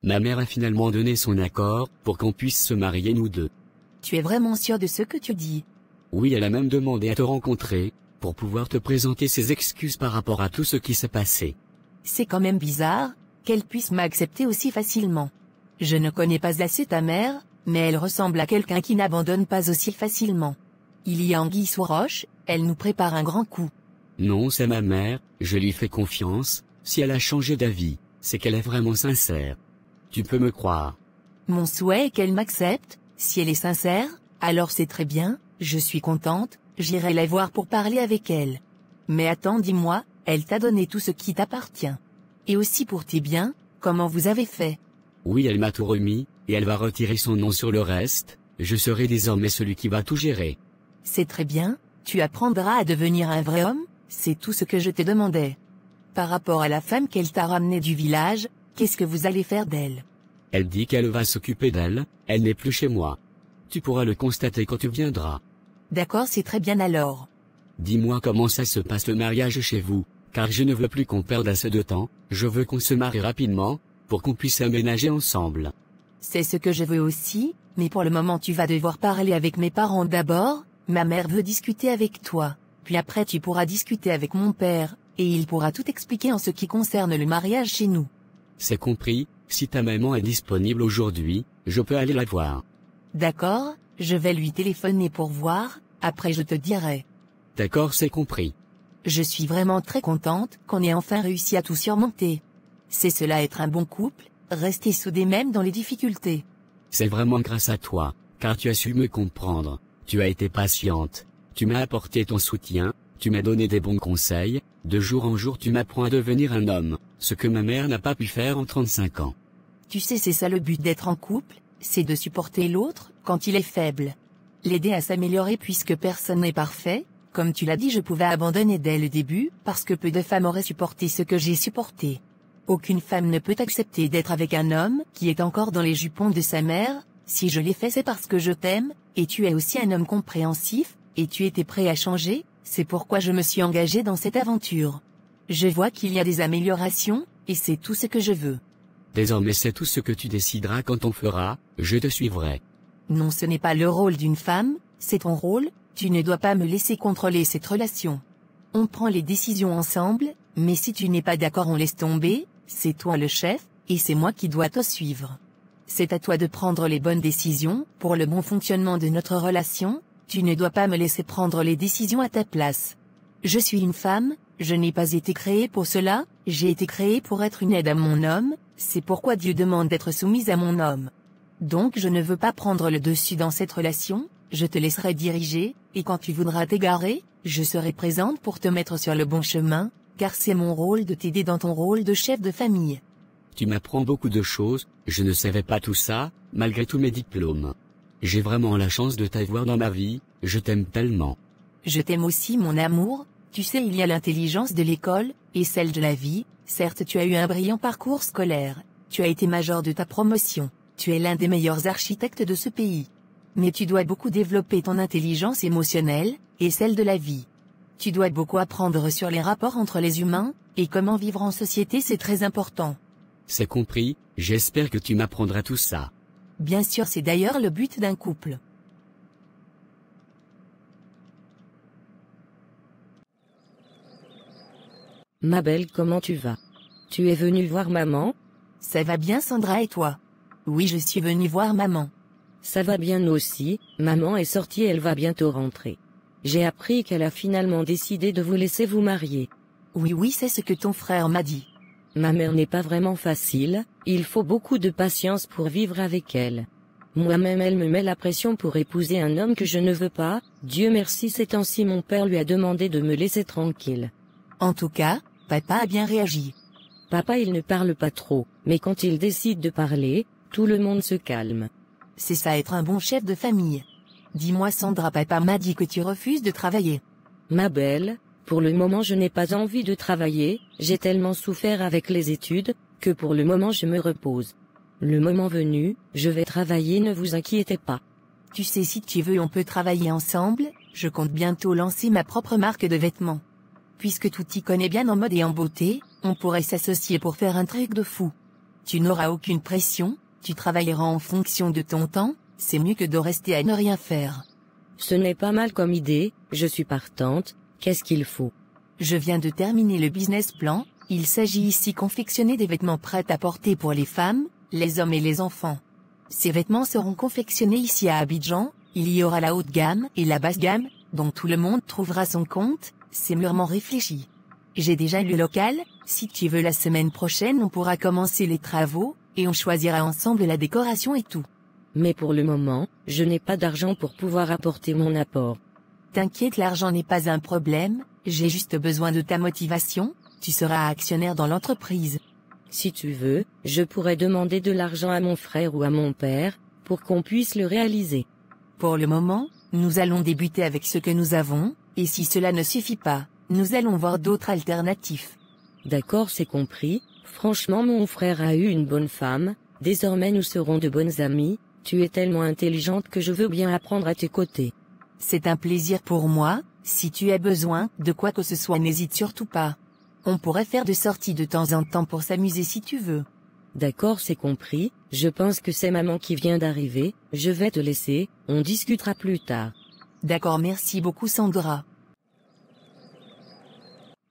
Ma mère a finalement donné son accord pour qu'on puisse se marier nous deux. Tu es vraiment sûr de ce que tu dis? Oui, elle a même demandé à te rencontrer, pour pouvoir te présenter ses excuses par rapport à tout ce qui s'est passé. C'est quand même bizarre, qu'elle puisse m'accepter aussi facilement. Je ne connais pas assez ta mère, mais elle ressemble à quelqu'un qui n'abandonne pas aussi facilement. Il y a anguille sous roche, elle nous prépare un grand coup. Non, c'est ma mère, je lui fais confiance, si elle a changé d'avis, c'est qu'elle est vraiment sincère. Tu peux me croire. Mon souhait est qu'elle m'accepte, si elle est sincère, alors c'est très bien, je suis contente, j'irai la voir pour parler avec elle. Mais attends, dis-moi, elle t'a donné tout ce qui t'appartient. Et aussi pour tes biens, comment vous avez fait? Oui, elle m'a tout remis, et elle va retirer son nom sur le reste, je serai désormais celui qui va tout gérer. C'est très bien, tu apprendras à devenir un vrai homme, c'est tout ce que je te demandais. Par rapport à la femme qu'elle t'a ramenée du village, qu'est-ce que vous allez faire d'elle? Elle dit qu'elle va s'occuper d'elle, elle n'est plus chez moi. Tu pourras le constater quand tu viendras. D'accord, c'est très bien alors. Dis-moi comment ça se passe le mariage chez vous, car je ne veux plus qu'on perde assez de temps, je veux qu'on se marie rapidement, pour qu'on puisse aménager ensemble. C'est ce que je veux aussi, mais pour le moment tu vas devoir parler avec mes parents d'abord, ma mère veut discuter avec toi, puis après tu pourras discuter avec mon père, et il pourra tout expliquer en ce qui concerne le mariage chez nous. C'est compris, si ta maman est disponible aujourd'hui, je peux aller la voir. D'accord, je vais lui téléphoner pour voir, après je te dirai. D'accord, c'est compris. Je suis vraiment très contente qu'on ait enfin réussi à tout surmonter. C'est cela être un bon couple, rester soudés même dans les difficultés. C'est vraiment grâce à toi, car tu as su me comprendre, tu as été patiente, tu m'as apporté ton soutien, tu m'as donné des bons conseils, de jour en jour tu m'apprends à devenir un homme, ce que ma mère n'a pas pu faire en 35 ans. Tu sais, c'est ça le but d'être en couple, c'est de supporter l'autre quand il est faible. L'aider à s'améliorer puisque personne n'est parfait, comme tu l'as dit, je pouvais abandonner dès le début parce que peu de femmes auraient supporté ce que j'ai supporté. Aucune femme ne peut accepter d'être avec un homme qui est encore dans les jupons de sa mère. Si je l'ai fait, c'est parce que je t'aime, et tu es aussi un homme compréhensif, et tu étais prêt à changer, c'est pourquoi je me suis engagé dans cette aventure. Je vois qu'il y a des améliorations, et c'est tout ce que je veux. Désormais c'est tout ce que tu décideras quand on fera, je te suivrai. Non, ce n'est pas le rôle d'une femme, c'est ton rôle, tu ne dois pas me laisser contrôler cette relation. On prend les décisions ensemble, mais si tu n'es pas d'accord on laisse tomber, c'est toi le chef, et c'est moi qui dois te suivre. C'est à toi de prendre les bonnes décisions, pour le bon fonctionnement de notre relation, tu ne dois pas me laisser prendre les décisions à ta place. Je suis une femme, je n'ai pas été créée pour cela, j'ai été créée pour être une aide à mon homme, c'est pourquoi Dieu demande d'être soumise à mon homme. Donc je ne veux pas prendre le dessus dans cette relation, je te laisserai diriger, et quand tu voudras t'égarer, je serai présente pour te mettre sur le bon chemin, car c'est mon rôle de t'aider dans ton rôle de chef de famille. Tu m'apprends beaucoup de choses, je ne savais pas tout ça, malgré tous mes diplômes. J'ai vraiment la chance de t'avoir dans ma vie, je t'aime tellement. Je t'aime aussi mon amour, tu sais il y a l'intelligence de l'école, et celle de la vie, certes tu as eu un brillant parcours scolaire, tu as été major de ta promotion, tu es l'un des meilleurs architectes de ce pays. Mais tu dois beaucoup développer ton intelligence émotionnelle, et celle de la vie. Tu dois beaucoup apprendre sur les rapports entre les humains, et comment vivre en société, c'est très important. C'est compris, j'espère que tu m'apprendras tout ça. Bien sûr, c'est d'ailleurs le but d'un couple. Ma belle, comment tu vas? Tu es venue voir maman? Ça va bien Sandra et toi? Oui, je suis venue voir maman. Ça va bien aussi, maman est sortie, elle va bientôt rentrer. J'ai appris qu'elle a finalement décidé de vous laisser vous marier. Oui, c'est ce que ton frère m'a dit. Ma mère n'est pas vraiment facile, il faut beaucoup de patience pour vivre avec elle. Moi-même elle me met la pression pour épouser un homme que je ne veux pas, Dieu merci ces temps-ci mon père lui a demandé de me laisser tranquille. En tout cas, papa a bien réagi. Papa il ne parle pas trop, mais quand il décide de parler, tout le monde se calme. C'est ça être un bon chef de famille. Dis-moi Sandra, papa m'a dit que tu refuses de travailler. Ma belle, pour le moment je n'ai pas envie de travailler, j'ai tellement souffert avec les études, que pour le moment je me repose. Le moment venu, je vais travailler, ne vous inquiétez pas. Tu sais si tu veux on peut travailler ensemble, je compte bientôt lancer ma propre marque de vêtements. Puisque tu t'y connais bien en mode et en beauté, on pourrait s'associer pour faire un truc de fou. tu n'auras aucune pression, tu travailleras en fonction de ton temps, c'est mieux que de rester à ne rien faire. Ce n'est pas mal comme idée, je suis partante, qu'est-ce qu'il faut? Je viens de terminer le business plan, il s'agit ici confectionner des vêtements prêts à porter pour les femmes, les hommes et les enfants. Ces vêtements seront confectionnés ici à Abidjan, il y aura la haute gamme et la basse gamme, dont tout le monde trouvera son compte, c'est mûrement réfléchi. J'ai déjà le local, si tu veux la semaine prochaine on pourra commencer les travaux, et on choisira ensemble la décoration et tout. Mais pour le moment, je n'ai pas d'argent pour pouvoir apporter mon apport. T'inquiète, l'argent n'est pas un problème, j'ai juste besoin de ta motivation, tu seras actionnaire dans l'entreprise. Si tu veux, je pourrais demander de l'argent à mon frère ou à mon père, pour qu'on puisse le réaliser. Pour le moment, nous allons débuter avec ce que nous avons, et si cela ne suffit pas, nous allons voir d'autres alternatives. D'accord, c'est compris. Franchement, mon frère a eu une bonne femme, désormais nous serons de bonnes amies, tu es tellement intelligente que je veux bien apprendre à tes côtés. C'est un plaisir pour moi, si tu as besoin de quoi que ce soit n'hésite surtout pas. On pourrait faire des sorties de temps en temps pour s'amuser si tu veux. D'accord, c'est compris, je pense que c'est maman qui vient d'arriver, je vais te laisser, on discutera plus tard. D'accord, merci beaucoup Sandra.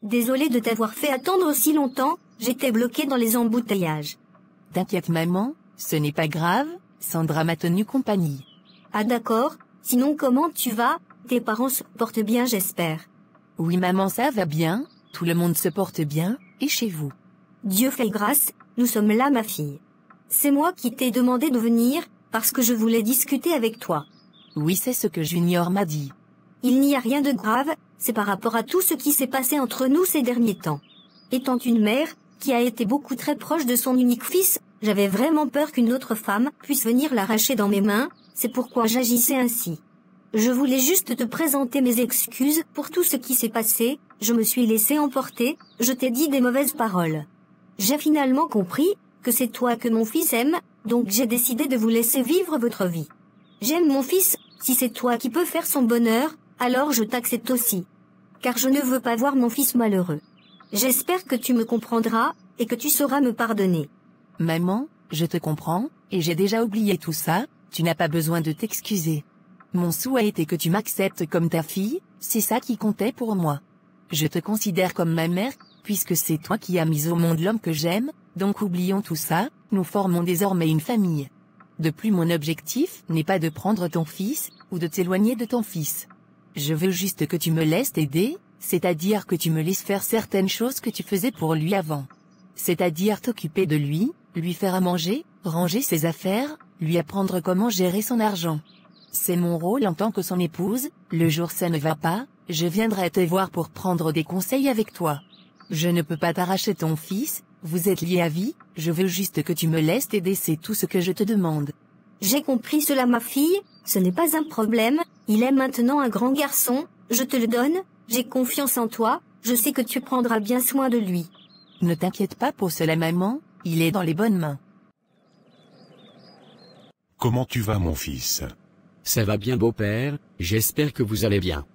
Désolée de t'avoir fait attendre aussi longtemps, j'étais bloquée dans les embouteillages. T'inquiète maman, ce n'est pas grave, Sandra m'a tenu compagnie. Ah d'accord, sinon comment tu vas? Tes parents se portent bien j'espère. Oui maman, ça va bien, tout le monde se porte bien, et chez vous? Dieu fait grâce, nous sommes là ma fille. C'est moi qui t'ai demandé de venir, parce que je voulais discuter avec toi. Oui, c'est ce que Junior m'a dit. Il n'y a rien de grave, c'est par rapport à tout ce qui s'est passé entre nous ces derniers temps. Étant une mère, qui a été beaucoup très proche de son unique fils, j'avais vraiment peur qu'une autre femme puisse venir l'arracher dans mes mains, c'est pourquoi j'agissais ainsi. Je voulais juste te présenter mes excuses pour tout ce qui s'est passé, je me suis laissé emporter, je t'ai dit des mauvaises paroles. J'ai finalement compris que c'est toi que mon fils aime, donc j'ai décidé de vous laisser vivre votre vie. J'aime mon fils, si c'est toi qui peux faire son bonheur, alors je t'accepte aussi. Car je ne veux pas voir mon fils malheureux. J'espère que tu me comprendras, et que tu sauras me pardonner. Maman, je te comprends, et j'ai déjà oublié tout ça, tu n'as pas besoin de t'excuser. Mon souhait était que tu m'acceptes comme ta fille, c'est ça qui comptait pour moi. Je te considère comme ma mère, puisque c'est toi qui as mis au monde l'homme que j'aime, donc oublions tout ça, nous formons désormais une famille. De plus, mon objectif n'est pas de prendre ton fils, ou de t'éloigner de ton fils. Je veux juste que tu me laisses t'aider, c'est-à-dire que tu me laisses faire certaines choses que tu faisais pour lui avant. C'est-à-dire t'occuper de lui, lui faire à manger, ranger ses affaires, lui apprendre comment gérer son argent. C'est mon rôle en tant que son épouse, le jour ça ne va pas, je viendrai te voir pour prendre des conseils avec toi. Je ne peux pas t'arracher ton fils, vous êtes liés à vie, je veux juste que tu me laisses t'aider, c'est tout ce que je te demande. J'ai compris cela ma fille, ce n'est pas un problème, il est maintenant un grand garçon, je te le donne, j'ai confiance en toi, je sais que tu prendras bien soin de lui. Ne t'inquiète pas pour cela maman, il est dans les bonnes mains. Comment tu vas mon fils? Ça va bien beau-père, j'espère que vous allez bien.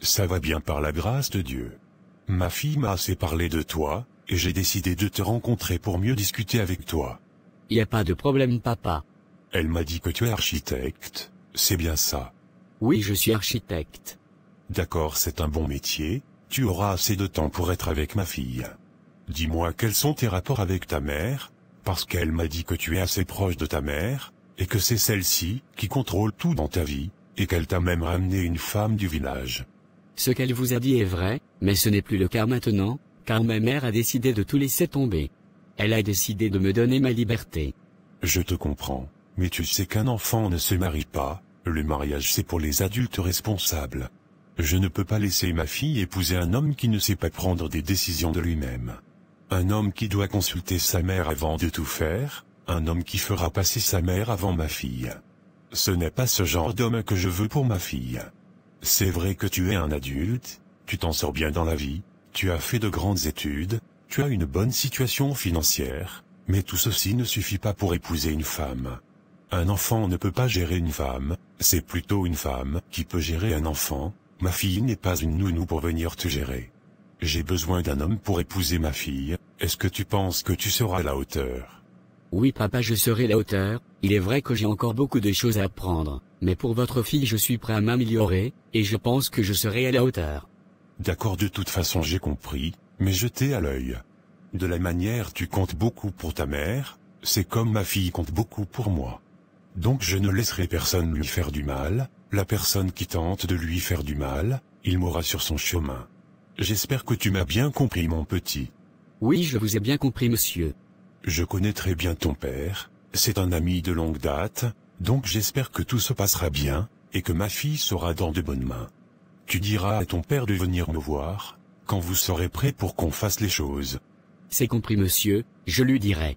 Ça va bien par la grâce de Dieu. Ma fille m'a assez parlé de toi, et j'ai décidé de te rencontrer pour mieux discuter avec toi. Y a pas de problème papa. Elle m'a dit que tu es architecte, c'est bien ça? Oui, je suis architecte. D'accord, c'est un bon métier, tu auras assez de temps pour être avec ma fille. Dis-moi quels sont tes rapports avec ta mère, parce qu'elle m'a dit que tu es assez proche de ta mère, et que c'est celle-ci qui contrôle tout dans ta vie, et qu'elle t'a même ramené une femme du village. Ce qu'elle vous a dit est vrai, mais ce n'est plus le cas maintenant, car ma mère a décidé de tout laisser tomber. Elle a décidé de me donner ma liberté. Je te comprends, mais tu sais qu'un enfant ne se marie pas, le mariage c'est pour les adultes responsables. Je ne peux pas laisser ma fille épouser un homme qui ne sait pas prendre des décisions de lui-même. Un homme qui doit consulter sa mère avant de tout faire, un homme qui fera passer sa mère avant ma fille. Ce n'est pas ce genre d'homme que je veux pour ma fille. C'est vrai que tu es un adulte, tu t'en sors bien dans la vie, tu as fait de grandes études, tu as une bonne situation financière, mais tout ceci ne suffit pas pour épouser une femme. Un enfant ne peut pas gérer une femme, c'est plutôt une femme qui peut gérer un enfant. Ma fille n'est pas une nounou pour venir te gérer. J'ai besoin d'un homme pour épouser ma fille, est-ce que tu penses que tu seras à la hauteur? Oui papa, je serai à la hauteur. Il est vrai que j'ai encore beaucoup de choses à apprendre, mais pour votre fille je suis prêt à m'améliorer, et je pense que je serai à la hauteur. D'accord, de toute façon j'ai compris, mais je t'ai à l'œil. De la manière tu comptes beaucoup pour ta mère, c'est comme ma fille compte beaucoup pour moi. Donc je ne laisserai personne lui faire du mal, la personne qui tente de lui faire du mal, il mourra sur son chemin. J'espère que tu m'as bien compris mon petit. Oui, je vous ai bien compris monsieur. Je connais très bien ton père, c'est un ami de longue date, donc j'espère que tout se passera bien, et que ma fille sera dans de bonnes mains. Tu diras à ton père de venir me voir, quand vous serez prêt pour qu'on fasse les choses. C'est compris monsieur, je lui dirai.